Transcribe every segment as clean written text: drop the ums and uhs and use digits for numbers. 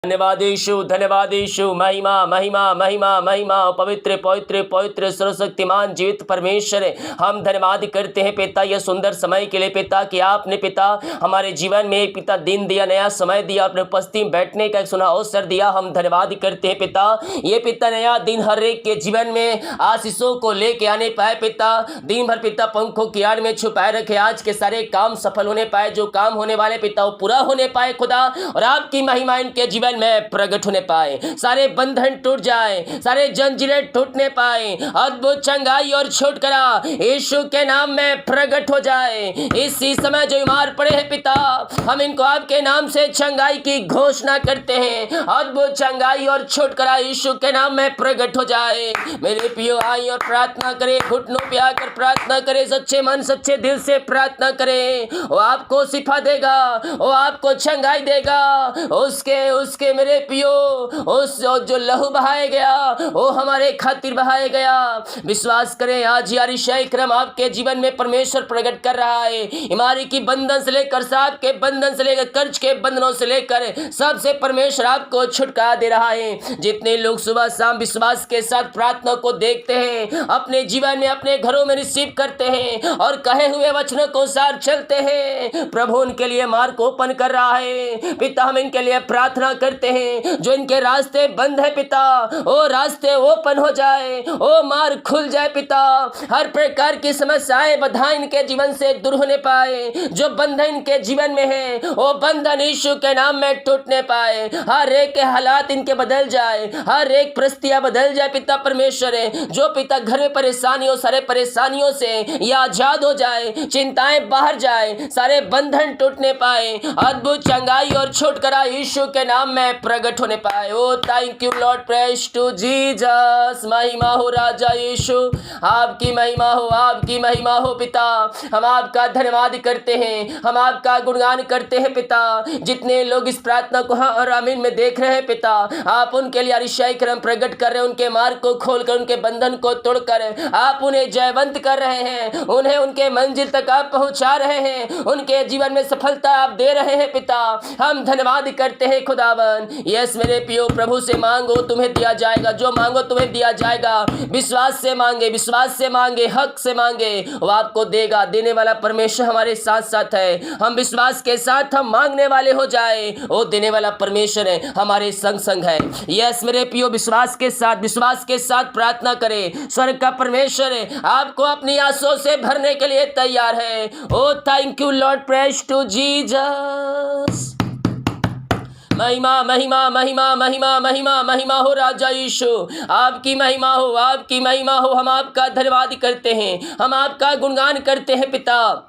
धन्यवाद यीशु, धन्यवाद यीशु। महिमा महिमा महिमा महिमा। पवित्र पवित्र पवित्र सर्वशक्तिमान जीवित परमेश्वर, हम धन्यवाद करते हैं पिता यह सुंदर समय के लिए पिता कि आपने पिता हमारे जीवन में एक पिता दिन दिया, नया समय दिया, अपने उपस्थिति में बैठने का एक सुना अवसर दिया। हम धन्यवाद करते हैं पिता ये पिता नया दिन हर एक के जीवन में आशीषों को लेके आने पाए पिता। दिन भर पिता पंखों की आड़ में छुपाए रखे, आज के सारे काम सफल होने पाए, जो काम होने वाले पिता वो पूरा होने पाए खुदा, और आपकी महिमा इनके जीवन में प्रकट होने पाए, सारे बंधन टूट जाए, सारे जंजीरें टूटने पाए, अद्भुत चंगाई और छुटकारा यीशु के नाम में प्रकट हो जाए। इसी समय जो बीमार पड़े हैं पिता, हम इनको आपके नाम से चंगाई की घोषणा करते हैं। अद्भुत चंगाई और छुटकारा यीशु के नाम में प्रकट हो जाए। मेरे प्रियो आई और प्रार्थना करे, घुटनों पे आकर प्रार्थना करे, सच्चे मन सच्चे दिल से प्रार्थना करे। वो आपको शिफा देगा, वो आपको चंगाई देगा। उसके मेरे पियो उस जो लहू बहाया गया वो हमारे खातिर बहाया गया। विश्वास करें आज यार क्रम आपके जीवन में परमेश्वर प्रकट कर रहा है। बीमारी की बंधन से लेकर, सांप के बंधन से लेकर, कर्ज के बंधनों से लेकर सबसे परमेश्वर आपको छुटकारा दे रहा है। जितने लोग सुबह शाम विश्वास के साथ प्रार्थना को देखते हैं, अपने जीवन में अपने घरों में रिसीव करते हैं और कहे हुए वचनों को सार चलते हैं, प्रभु उनके लिए मार्ग ओपन कर रहा है। पिता हम इनके लिए प्रार्थना करते हैं, जो इनके रास्ते बंद है पिता वो रास्ते ओपन हो जाए, वो मार्ग खुल जाए पिता। हर प्रकार की समस्याएं बाधाएं इनके जीवन से दूर होने पाए, जो बंधन इनके जीवन में है वो बंधन यीशु के नाम में टूटने पाए। हर एक के हालात इनके बदल जाए, हर एक परिस्थितियां बदल जाए पिता परमेश्वर है। जो पिता घर में परेशानियों, सारे परेशानियों से ये आजाद हो जाए, चिंताएं बाहर जाए, सारे बंधन टूटने पाए, अद्भुत चंगाई और छुटकारा यीशु के नाम में प्रकट होने पाए। Oh thank you Lord, praise to Jesus. महिमा हो राजा यीशु, आपकी महिमा हो, आपकी महिमा हो पिता। हम आपका धन्यवाद करते हैं, हम आपका गुणगान करते हैं पिता। जितने लोग इस प्रार्थना को हाँ और आमीन में देख रहे हैं पिता, आप उनके लिए अतिशय क्रम प्रकट कर रहे हैं, उनके मार्ग को खोलकर, उनके बंधन को तोड़कर आप उन्हें जयवंत कर रहे हैं, उन्हें उनके मंजिल तक आप पहुंचा रहे हैं, उनके जीवन में सफलता आप दे रहे हैं पिता। हम धन्यवाद करते हैं खुदावन। यस मेरे पियो, प्रभु से मांगो तुम्हें दिया जाएगा, जो मांगो तुम्हें दिया जाएगा। विश्वास से मांगे, विश्वास से मांगे, हक से मांगे, वो आपको देगा। देने वाला परमेश्वर हमारे साथ साथ है। हम विश्वास के साथ हम मांगने वाले हो जाए, वो देने वाला परमेश्वर है, हमारे संग संग है। यस मेरे पियो, विश्वास के साथ प्रार्थना करें। स्वर्ग का परमेश्वर है, आपको अपनी आंसुओं से भरने के लिए तैयार है। Oh thank you Lord, praise to Jesus. महिमा महिमा महिमा महिमा महिमा महिमा हो राजा यीशु, आपकी महिमा हो, आपकी महिमा हो। हम आपका धन्यवाद करते हैं, हम आपका गुणगान करते हैं पिता।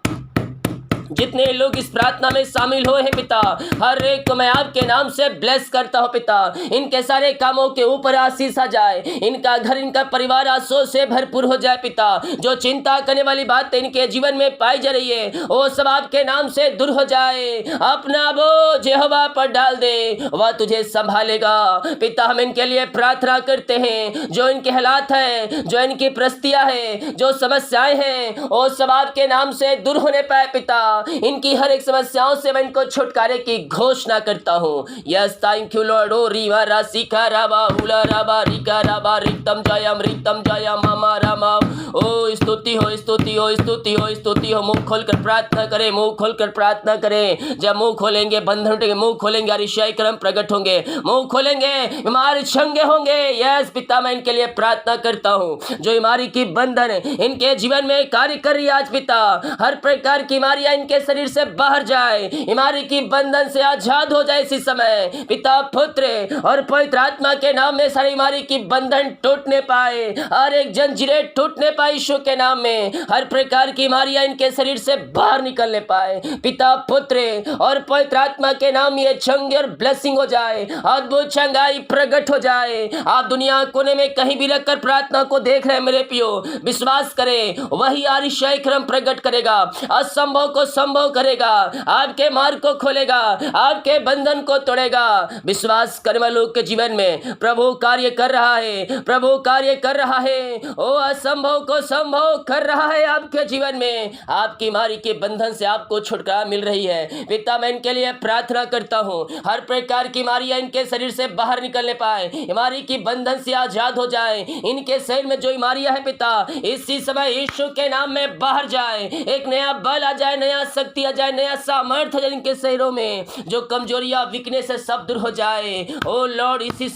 जितने लोग इस प्रार्थना में शामिल हुए हैं पिता, हर एक को मैं आपके नाम से ब्लेस करता हूं पिता। इनके सारे कामों के ऊपर आशीष आ जाए, इनका घर, इनका परिवार आशीषों से भरपूर हो जाए पिता। जो चिंता करने वाली बात इनके जीवन में पाई जा रही है, वो सब आपके नाम से दूर हो जाए। अपना बोझ यहोवा पर डाल दे, वह तुझे संभालेगा पिता। हम इनके लिए प्रार्थना करते हैं, जो इनके हालात है, जो इनकी परिस्थितियां है, जो समस्याएं हैं, वो सब आपके नाम से दूर होने पाए पिता। इनकी हर एक समस्याओं से मैं इनको छुटकारे की घोषणा करता हूँ। Yes thank you Lord. ओ रीवा राशिका राबा हुला राबा रिका राबा रिक्तम जयम मामा रामा। ओ स्तुति हो, स्तुति हो, स्तुति हो, स्तुति हो। मुंह खोलकर प्रार्थना करें, मुंह खोलकर प्रार्थना करें। जब मुंह खोलेंगे बंधन उठेंगे, मुंह खोलेंगे अतिशय क्रम प्रकट होंगे, मुंह खोलेंगे बीमार चंगे होंगे। यस पिता, मैं इनके लिए प्रार्थना करता हूँ। जो बीमारी की बंधन इनके जीवन में कार्य कर रही है आज पिता, हर प्रकार की बीमारियां इनके शरीर से बाहर जाए, बीमारी की बंधन से आजाद हो जाए इसी समय पिता, पुत्र और पवित्र आत्मा के नाम में सारी बीमारी की बंधन टूटने पाए, हर एक जंजीरें टूटने पाए यीशु के नाम में। हर प्रकार की बीमारियां इनके शरीर से बाहर निकलने पाए पिता, पुत्र और पवित्र आत्मा के नाम ये चंगे और ब्लेसिंग हो जाए, अद्भुत चंगाई प्रकट हो जाए। आप दुनिया कोने में कहीं भी रखकर प्रार्थना को देख रहे हैं मेरे पियो, विश्वास करें वही अतिशय क्रम प्रकट करेगा, असंभव को संभव करेगा, आपके मार्ग को खोलेगा, आपके बंधन को तोड़ेगा। विश्वास करने वालों के जीवन में प्रभु कार्य कर रहा है, प्रभु कार्य कर रहा है। ओ असंभव को संभव कर रहा है आपके जीवन में। आपकी बीमारी के बंधन से आपको छुटकारा मिल रही है। पिता, मैं इनके लिए प्रार्थना करता हूँ, हर प्रकार की बीमारियां इनके शरीर से बाहर निकलने पाए, बीमारी की बंधन से आजाद हो जाए। इनके शरीर में जो बीमारियां है पिता, इसी समय यीशु के नाम में बाहर जाए। एक नया बल आ जाए, नया शक्ति आ जाए, नया सामर्थ्य आ जाए इनके शरीरों में। जो कमजोरियां, वीकनेस है, सब दूर हो जाए। ओ लॉर्ड, इसी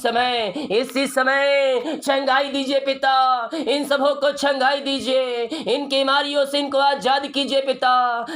समय चंगाई दीजिए पिता, इन सबों को चंगाई दीजिए, इनकी बीमारियों से इनको आजाद कीजिए पिता।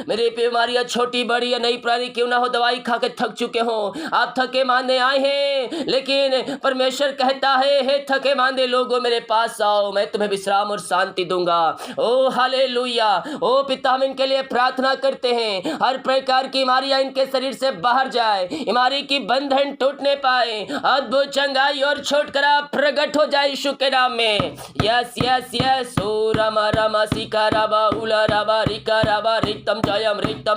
मेरे बीमारियां छोटी बड़ी या नई पुरानी क्यों ना हो, दवाई खा के थक चुके हो, आप थके मांदे आए हैं, लेकिन परमेश्वर कहता है, हे थके मांदे लोगों मेरे पास आओ, मैं तुम्हें विश्राम और शांति दूंगा। ओ हालेलुया। ओ पिता, हम इनके लिए प्रार्थना करते हैं, हर प्रकार की बीमारियां इनके शरीर से बाहर जाए, बीमारी की बंधन टूटने पाए, अद्भुत चंगाई और छुटकारा प्रकट हो जाए यीशु के नाम में। Yes yes yes. ओ रमा रमा सिका रबा उला रबा रिका रबा रिक्तम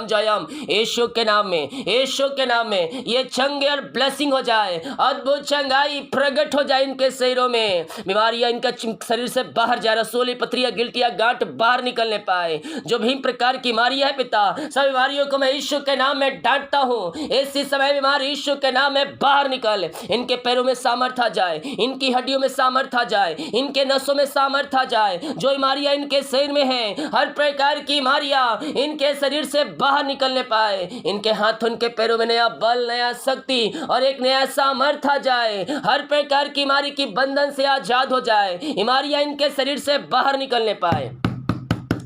जयम यीशु के नाम में, यीशु के नाम में ये चंगे और ब्लेसिंग हो जाए, अद्भुत चंगाई प्रकट हो जाए इनके शरीरों में। बीमारियां इनका शरीर से बाहर जाए, रसोली, पथरियां, गिल्टियां, गांठ बाहर निकलने पाए। जो भी प्रकार की बीमारियां है पिता, सब बीमारियों को मैं यीशु के नाम में डांटता हूँ। इसी समय बीमारी यीशु के नाम में बाहर निकल। इनके पैरों में सामर्थ्य आ जाए, इनकी हड्डियों में सामर्थ्य आ जाए, इनके नसों में सामर्थ्य आ जाए। जो बीमारियां इनके शरीर में हैं, हर प्रकार की बीमारियां इनके शरीर से बाहर निकलने पाए। इनके हाथों, इनके पैरों में नया बल, नया शक्ति और एक नया सामर्थ्य आ जाए। हर प्रकार की बीमारी की बंधन से आजाद हो जाए, बीमारियां इनके शरीर से बाहर निकलने पाए।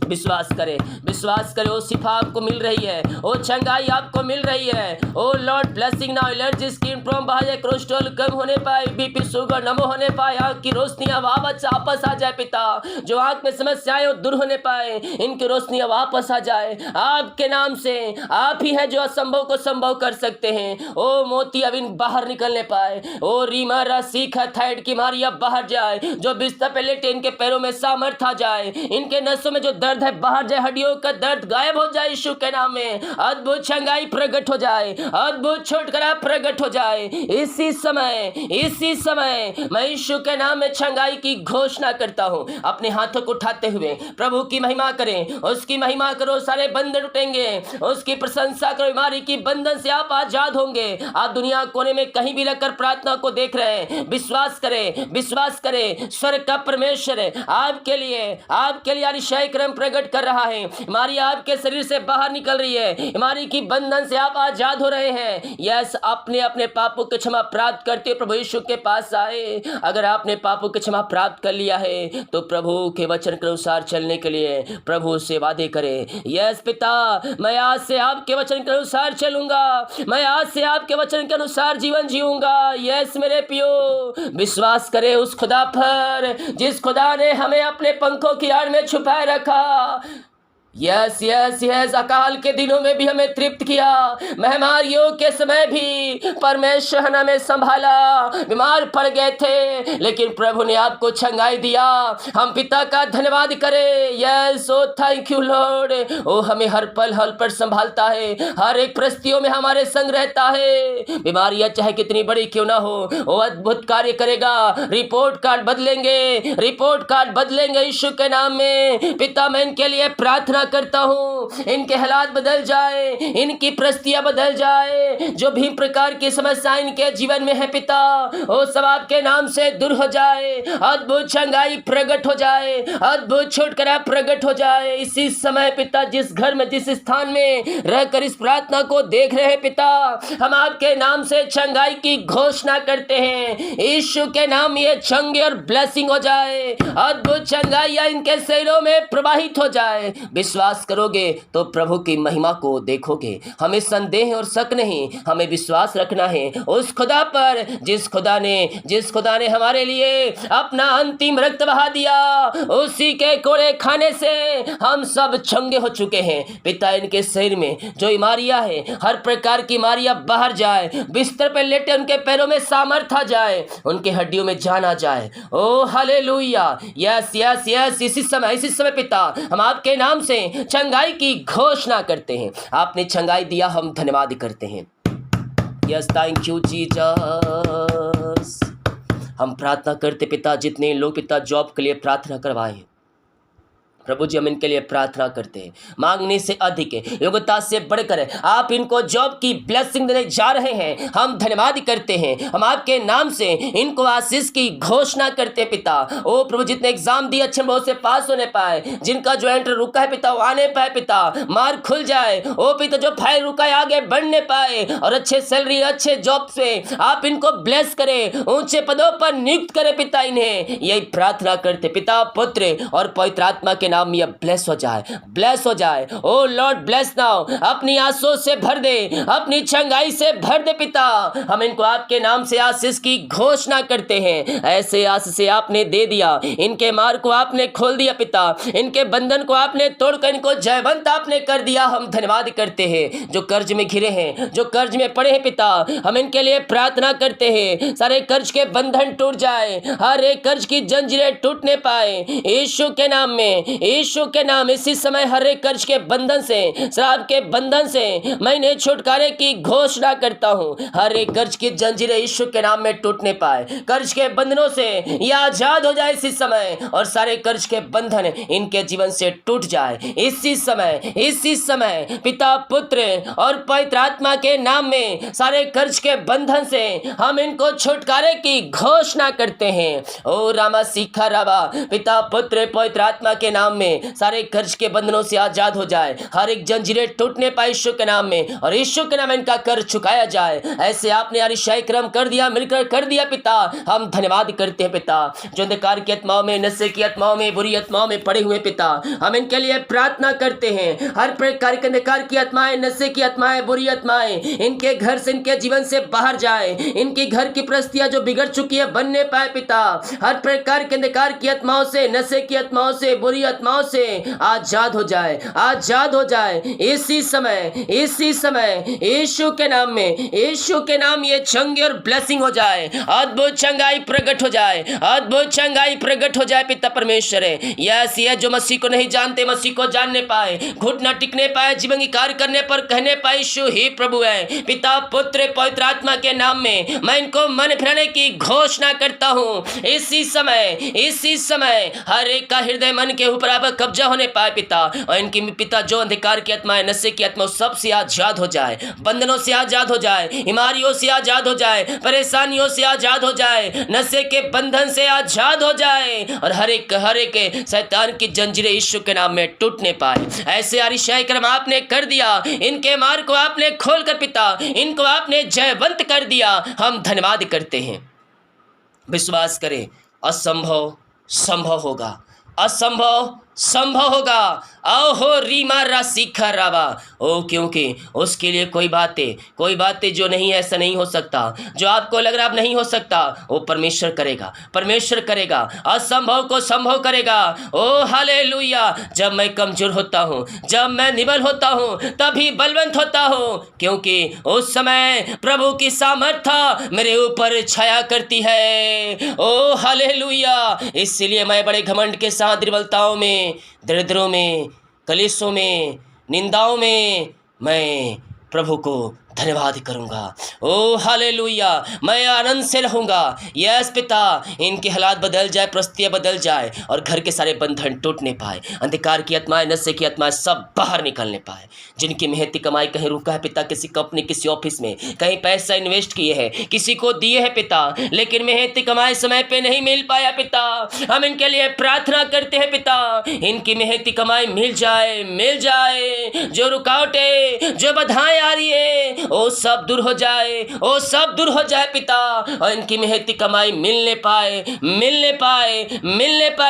विश्वास करें, विश्वास करें। वो शिफा आपको मिल रही है, वो चंगाई आपको मिल रही है। Oh Lord, blessing now, allergy, skin problem बाहर जाए, कोलेस्ट्रॉल कम होने पाए, बीपी, शुगर नम होने पाए, आँख की रोशनी वापस आ जाए पिता। जो आँख में समस्याएं दूर होने पाए, इनकी रोशनी वापस आ जाए आपके नाम से। आप ही हैं जो असंभव को संभव कर सकते हैं। ओ मोती अब इन बाहर निकलने पाए। ओ रीमा रसी थायराइड की बीमारियां बाहर जाए। जो बिस्तर पे लेटे, इनके पैरों में सामर्थ्य आ जाए, इनके नसों में जो दर्द है बाहर जाए, हड्डियों का दर्द गायब हो जाए यीशु के नाम में। अद्भुत चंगाई प्रकट हो जाए, अद्भुत छुटकारा प्रकट हो जाए। इसी समय मैं यीशु के नाम में चंगाई की घोषणा करता हूं। अपने हाथों को उठाते हुए प्रभु की महिमा करें, उसकी महिमा करो, सारे बंधन टूटेंगे, उसकी प्रशंसा करो, बीमारी की बंधन से आप आजाद होंगे। आप दुनिया कोने में कहीं भी रहकर प्रार्थना को देख रहे हैं, विश्वास करें, विश्वास करें। स्वर्ग का परमेश्वर आपके लिए अतिशय क्रम प्रकट कर रहा है। हमारी आपके शरीर से बाहर निकल रही है, हमारी की बंधन से आप आजाद हो रहे हैं। यस, अपने अपने पापों की क्षमा प्राप्त करते प्रभु यीशु के पास आए। अगर आपने पापों की क्षमा प्राप्त कर लिया है तो प्रभु के वचन के अनुसार चलने के लिए प्रभु से वादे करें। यस पिता, मैं आज से आपके वचन के अनुसार चलूंगा, मैं आज से आपके वचन के अनुसार जीवन जीऊंगा। यस मेरे पियो, विश्वास करें उस खुदा पर जिस खुदा ने हमें अपने पंखों की आड़ में छुपाए रखा। यस यस यस, अकाल के दिनों में भी हमें तृप्त किया, महामारियों के समय भी परमेश्वर ने हमें संभाला। बीमार पड़ गए थे लेकिन प्रभु ने आपको चंगाई दिया। हम पिता का धन्यवाद करें। Yes, oh thank you Lord. ओ हमें हर पल संभालता है, हर एक परिस्थितियों में हमारे संग रहता है। बीमारियां चाहे कितनी बड़ी क्यों ना हो, वो अद्भुत कार्य करेगा। रिपोर्ट कार्ड बदलेंगे यीशु के नाम में। पिता, मैं इनके लिए प्रार्थना करता हूँ, इनके हालात बदल जाए, इनकी परिस्थितियां बदल जाए। जो भी प्रकार की समस्या इनके जीवन में है पिता, वो सब आपके नाम से दूर हो जाए। अद्भुत चंगाई प्रकट हो जाए, अद्भुत छुटकारा प्रकट हो जाए। इसी समय पिता, जिस घर में, जिस स्थान में रहकर इस प्रार्थना को देख रहे हैं पिता, हम आपके नाम से चंगाई की घोषणा करते हैं। यीशु के नाम ये चंगे और ब्लेसिंग हो जाए, अद्भुत चंगाई इनके शरीरों में प्रवाहित हो जाए। विश्वास करोगे तो प्रभु की महिमा को देखोगे। हमें संदेह और शक नहीं, हमें विश्वास रखना है उस खुदा पर जिस खुदा ने हमारे लिए अपना अंतिम रक्त बहा दिया। उसी के कोड़े खाने से हम सब चंगे हो चुके हैं। पिता, इनके शरीर में जो बीमारियां हैं, हर प्रकार की बीमारियां बाहर जाए। बिस्तर पर लेटे उनके पैरों में सामर्थ्य आ जाए, उनके हड्डियों में जान आ जाए। ओ हालेलुया। यस यस यस, इसी समय पिता, हम आपके नाम से में चंगाई की घोषणा करते हैं। आपने चंगाई दिया, हम धन्यवाद करते हैं। Yes, thank you Jesus. हम प्रार्थना करते पिता, जितने लोग पिता जॉब के लिए प्रार्थना करवाए हैं प्रभु जी, हम इनके लिए प्रार्थना करते हैं। मांगने से अधिक है, योग्यता से बढ़कर है, आप इनको जॉब की ब्लेसिंग देने जा रहे हैं। हम धन्यवाद करते हैं, हम आपके नाम से इनको आशीष की घोषणा करते हैं पिता। ओ प्रभु, जितने एग्जाम दिए अच्छे बहुत से पास होने पाए, जिनका जो एंटर रुका है पिता वो आने पाए पिता, मार्क खुल जाए। ओ पिता, जो फाइल रुका है आगे बढ़ने पाए और अच्छे सैलरी अच्छे जॉब से आप इनको ब्लेस करें, ऊंचे पदों पर नियुक्त करें पिता। इन्हें यही प्रार्थना करते पिता, पुत्र और पवित्र आत्मा के नाम में ब्लेस हो जाए, ब्लेस हो जाए। ओ लॉर्ड ब्लेस नाउ, अपनी आंसुओं से भर दे, अपनी चंगाई से भर दे पिता। हम इनको आपके नाम से आशीष की घोषणा करते हैं। ऐसे आशीष से आपने दे दिया, इनके मार्ग को आपने खोल दिया पिता, इनके बंधन को आपने तोड़कर इनको जयवंत आपने कर दिया। हम धन्यवाद करते हैं। जो कर्ज में घिरे हैं, जो कर्ज में पड़े हैं पिता, हम इनके लिए प्रार्थना करते हैं। सारे कर्ज के बंधन टूट जाए, हर एक कर्ज की जंजीरें टूटने पाए यीशु के नाम में, यीशु के नाम। इसी समय हर एक कर्ज के बंधन से, शराब के बंधन से मैंने छुटकारे की घोषणा करता हूं। हर एक कर्ज की जंजीरें यीशु के नाम में टूटने पाए, कर्ज के बंधनों से ये आजाद हो जाए इसी समय, और सारे कर्ज के बंधन इनके जीवन से टूट जाए इसी समय पिता, पुत्र और पवित्र आत्मा के नाम में। सारे कर्ज के बंधन से हम इनको छुटकारे की घोषणा करते हैं। ओ रामा सीखा रावा, पिता, पुत्र, पवित्र आत्मा के नाम में सारे कर्ज के बंधनों से आजाद हो जाए, हर एक जंजीरें टूटने पाए यीशु के नाम में, और यीशु के नाम में इनका कर्ज चुकाया जाए। ऐसे आपने अरिशाई क्रम कर दिया, मिलकर कर दिया पिता। हम धन्यवाद करते हैं पिता। जो अंधकार की आत्माओं में, नशे की आत्माओं में, बुरी आत्माओं में पड़े हुए पिता, हम इनके लिए प्रार्थना करते हैं। हर प्रकार के अंधकार की आत्माएं, नशे की आत्माएं, बुरी आत्माएं इनके घर से, इनके जीवन से बाहर जाए। इनकी घर की परिस्थितियां जो बिगड़ चुकी है बनने पाए पिता। हर प्रकार के अंधकार की आत्माओं से, नशे की आत्माओं से, बुरी आत्माओं से आजाद हो जाए, आजाद हो जाए इसी समय यीशु के नाम में, यीशु के नाम। ये चंगी और ब्लेसिंग हो जाए, अद्भुत चंगाई प्रकट हो जाए, अद्भुत चंगाई प्रकट हो जाए पिता परमेश्वर है। यस, ये जो मसीह को नहीं जानते मसीह को जानने पाए, घुटना टिकने पाए, जीवन की कार्य करने पर कहने पाए यीशु ही प्रभु है। पिता, पुत्र, पवित्र आत्मा के नाम में मैं इनको मन फिराने की घोषणा करता हूं। इसी समय हर एक का हृदय मन के ऊपर अब कब्जा होने पाए पिता, और इनकी पिता जो अंधकार की आत्मा है, नशे की आत्मा, सब से आजाद हो जाए, बंधनों से आजाद हो जाए, बीमारियों से आजाद हो जाए, परेशानियों से आजाद हो जाए, नशे के बंधन से आजाद हो जाए, और हर एक शैतान की जंजीरें यीशु के नाम में टूटने पाए। ऐसे अरिशाई क्रम आपने कर दिया, इनके मार्ग को आपने खोल कर पिता इनको आपने जयवंत कर दिया। हम धन्यवाद करते हैं। विश्वास करें, असंभव संभव होगा, असंभव संभव होगा। ओहो रीमा राशिखा रावा, ओ क्योंकि उसके लिए कोई बातें जो नहीं है, ऐसा नहीं हो सकता। जो आपको लग रहा अब नहीं हो सकता, वो परमेश्वर करेगा, परमेश्वर करेगा, असंभव को संभव करेगा। ओ हालेलुया। जब मैं कमजोर होता हूँ, जब मैं निबल होता हूँ, तभी बलवंत होता हूँ, क्योंकि उस समय प्रभु की सामर्थ्य मेरे ऊपर छाया करती है। ओ हालेलुया। इसलिए मैं बड़े घमंड के साथ दुर्बलताओं में, दरिद्रों में, कलेशों में, निंदाओं में मैं प्रभु को धन्यवाद करूंगा। ओ हालेलुया। मैं आनंद से रहूंगा। यस पिता, इनके हालात बदल जाए, परिस्थितियां बदल जाए, और घर के सारे बंधन टूटने पाए, अंधकार की आत्माएं, नशे की आत्माएं सब बाहर निकलने पाए। जिनकी मेहनती कमाई कहीं रुका है पिता, किसी कंपनी, किसी ऑफिस में, कहीं पैसा इन्वेस्ट किए हैं, किसी को दिए हैं पिता, लेकिन मेहनती कमाई समय पे नहीं मिल पाया पिता, हम इनके लिए प्रार्थना करते हैं पिता, इनकी मेहनती कमाई मिल जाए, मिल जाए। जो रुकावटें, जो बाधाएं आ रही है, ओ सब दूर हो जाए, ओ सब दूर हो जाए पिता, और इनकी मेहनती कमाई मिलने पाए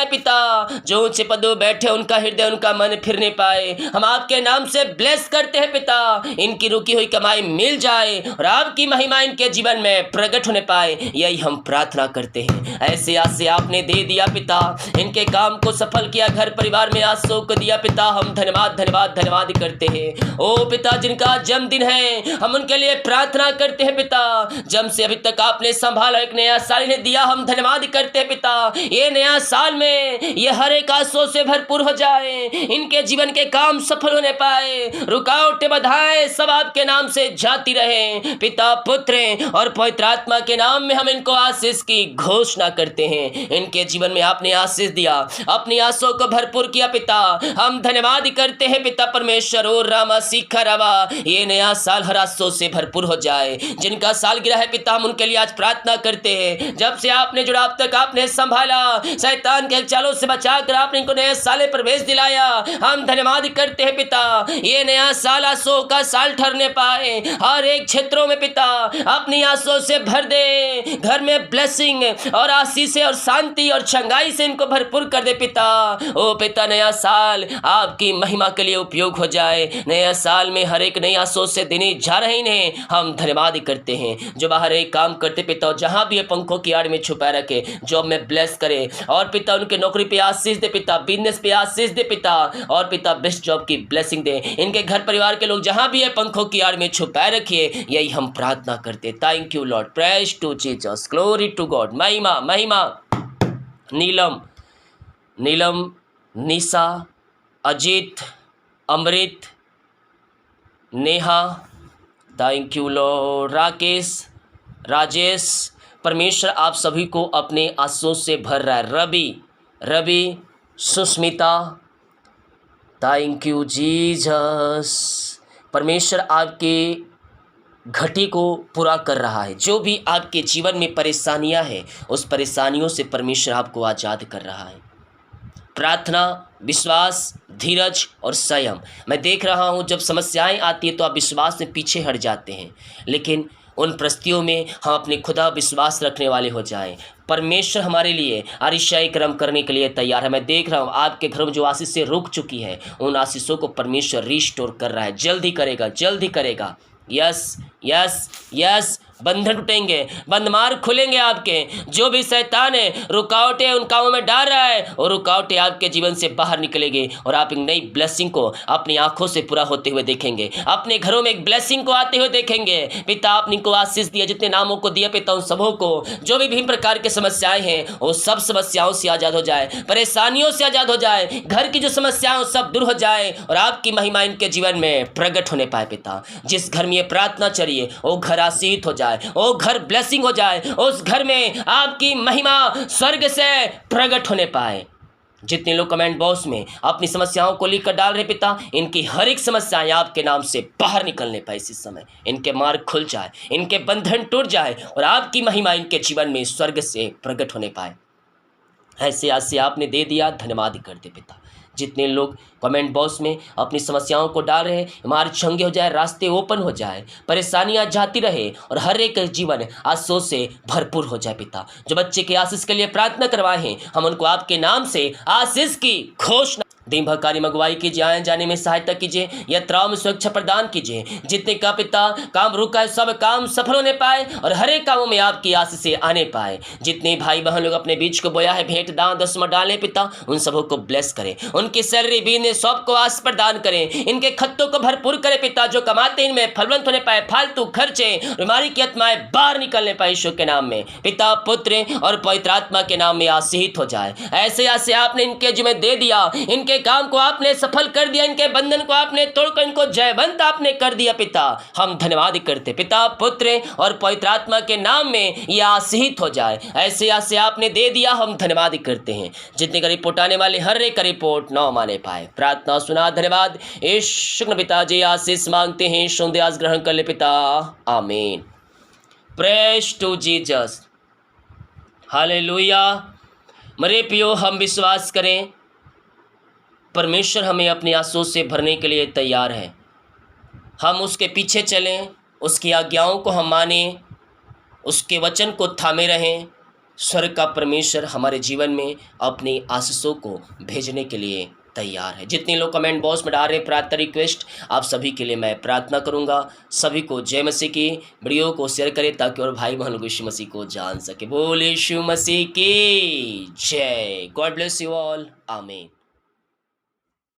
पिता। जो ऊंचे पदों बैठे उनका हृदय, उनका मन फिरने पाए। हम आपके नाम से ब्लेस करते हैं पिता, इनकी रुकी हुई कमाई मिल जाए और आपकी महिमा इनके जीवन में प्रकट होने पाए। यही हम प्रार्थना करते हैं। ऐसे आज से आपने दे दिया पिता, इनके काम को सफल किया, घर परिवार में आशीष को दिया पिता। हम धन्यवाद करते हैं। ओ पिता, जिनका जन्मदिन है हम उनके लिए प्रार्थना करते हैं पिता। जब से अभी तक आपने संभाला, एक नया साल इन्हें दिया, हम धन्यवाद करते हैं पिता। ये नया साल में ये हर एक आशों से भरपूर हो जाए, इनके जीवन के काम सफल होने पाए, रुकावटें बाधाएं सब आपके नाम से जाती रहे। पिता, पुत्र और पवित्र आत्मा के नाम में हम इनको आशीष की घोषणा करते हैं। इनके जीवन में आपने आशीष दिया, अपनी आशों को भरपूर किया पिता। हम धन्यवाद करते हैं पिता परमेश्वर। ओ रामा सीखा रवा, ये नया साल हर आशों से भरपूर हो जाए। जिनका साल गिरा है पिता, हम उनके लिए आज प्रार्थना करते हैं। जब से आपने जुड़ा, अब तक आपने संभाला, शैतान के चालों से बचाकर आपने इनको नए साल में प्रवेश दिलाया। हम धन्यवाद करते हैं पिता। ये नया साल आशों का साल ठहरने पाए, हर एक क्षेत्रों में पिता अपनी आशों से भर दे। घर में ब्लेसिंग और आशीष और शांति और चंगाई से इनको भरपूर कर दे पिता। ओ पिता, नया साल आपकी महिमा के लिए उपयोग हो जाए। नया साल में हर एक नई आशों से दिने जा रहे हैं, हम धन्यवाद करते हैं। जो बाहर एक काम करते पिता, जहां भी ये पंखों की आड़ में छुपा रखे, जॉब में ब्लेस करे और पिता उनके नौकरी पे आशीष दे पिता, बिजनेस पे आशीष दे पिता, और पिता बेस्ट जॉब की ब्लेसिंग दे। इनके घर परिवार के लोग जहां भी ये पंखों की आड़ में छुपाए रखिए, यही हम प्रार्थना करते। Thank you Lord, praise to Jesus, glory to God. महिमा महिमा। Neelam, Nisha, Ajit, Amrit, Neha, thank you Lord, Rakesh, Rajesh, परमेश्वर आप सभी को अपने आंसुओं से भर रहा है। Ravi, Susmita, thank you Jesus. परमेश्वर आपके घटी को पूरा कर रहा है। जो भी आपके जीवन में परेशानियां हैं, उस परेशानियों से परमेश्वर आपको आज़ाद कर रहा है। प्रार्थना, विश्वास, धीरज और संयम। मैं देख रहा हूँ जब समस्याएं आती हैं तो आप विश्वास में पीछे हट जाते हैं, लेकिन उन परिस्थितियों में हम अपने खुदा विश्वास रखने वाले हो जाएं। परमेश्वर हमारे लिए अतिशय कर्म करने के लिए तैयार है। मैं देख रहा हूँ आपके घर में जो आशीष से रुक चुकी है, उन आशीषों को परमेश्वर रिस्टोर कर रहा है। जल्दी करेगा, जल्दी करेगा। यस यस यस, बंधन टूटेंगे, बंधमार खुलेंगे आपके। जो भी शैतान है रुकावटें उन कामों में डाल रहा है, और रुकावटें आपके जीवन से बाहर निकलेंगे और आप एक नई ब्लेसिंग को अपनी आंखों से पूरा होते हुए देखेंगे। अपने घरों में एक ब्लेसिंग को आते हुए देखेंगे। पिता, आपने को आशीष दिया, जितने नामों को दिया पिता, उन सबों को जो भी विभिन्न प्रकार की समस्याएं हैं, वो सब समस्याओं से आज़ाद हो जाए, परेशानियों से आज़ाद हो जाए। घर की जो समस्याएं सब दूर हो जाए और आपकी महिमा इनके जीवन में प्रकट होने पाए। पिता, जिस घर में ये प्रार्थना चलिए, वो घर आशीष हो जाए, वो घर ब्लेसिंग हो जाए, उस घर में आपकी महिमा स्वर्ग से प्रकट होने पाए। जितने लोग कमेंट बॉक्स में अपनी समस्याओं को लिखकर डाल रहे पिता, इनकी हर एक समस्याएं आपके नाम से बाहर निकलने पाए। इसी समय इनके मार्ग खुल जाए, इनके बंधन टूट जाए और आपकी महिमा इनके जीवन में स्वर्ग से प्रकट होने पाए। ऐसे आज से आपने दे दिया, धन्यवाद करते पिता। जितने लोग कमेंट बॉक्स में अपनी समस्याओं को डाल रहे हैं, हमारे चंगे हो जाए, रास्ते ओपन हो जाए, परेशानियां जाती रहे और हर एक जीवन आशीषों से भरपूर हो जाए। पिता, जो बच्चे के आशीष के लिए प्रार्थना करवाए हैं, हम उनको आपके नाम से आशीष की घोषणा। दिन भर कार्य मंगवाई कीजिए, आने जाने में सहायता कीजिए, यात्राओं में सुरक्षा प्रदान कीजिए। जितने का पिता काम रुका है, सब काम सफल होने पाए और हर एक कामों में आपकी आशीष से आने पाए। जितने भाई बहन लोग अपने बीच को बोया है, भेंट दान दसवां डालें पिता, उन सबों को ब्लेस करें। उनकी सैलरी बिजनेस सबको आशीष प्रदान करें। इनके खत्तों को भरपूर करें पिता। जो कमाते हैं इनमें फलवंत होने पाए, फालतू खर्चे, बीमारी की आत्माएं बाहर निकलने पाए। यीशु के नाम में पिता, पुत्र और पवित्र आत्मा के नाम में आशीषित हो जाए। ऐसे ऐसे आपने इनके जिम्मे दे दिया, इनके काम को आपने सफल कर दिया, इनके बंधन को आपने तोड़कर इनको जयवंत आपने कर दिया। पिता, हम धन्यवाद करते पिता, पुत्र और पवित्र आत्मा के नाम में ये आशीषित हो जाए। ऐसे ऐसे आपने दे दिया, हम धन्यवाद करते हैं। जितने का रिपोर्ट आने वाले हर एक का रिपोर्ट न माने पाए। प्रार्थना सुना, धन्यवाद। ईश्वर पिताजी आशीष मांगते हैं, संदेश ग्रहण कर ले पिता, आमीन। Praise to Jesus, hallelujah. मेरे प्रियो, हम विश्वास करें परमेश्वर हमें अपनी आंसुओं से भरने के लिए तैयार है। हम उसके पीछे चलें, उसकी आज्ञाओं को हम मानें, उसके वचन को थामे रहें। स्वर्ग का परमेश्वर हमारे जीवन में अपनी आशीषों को भेजने के लिए तैयार है। जितने लोग कमेंट बॉक्स में डाल रहे प्रार्थना रिक्वेस्ट, आप सभी के लिए मैं प्रार्थना करूंगा। सभी को जय मसीह की। वीडियो को शेयर करें ताकि और भाई बहन लोग यीशु मसीह को जान सके। बोले यीशु मसीह की जय। गॉड ब्लेस यू ऑल, आमीन।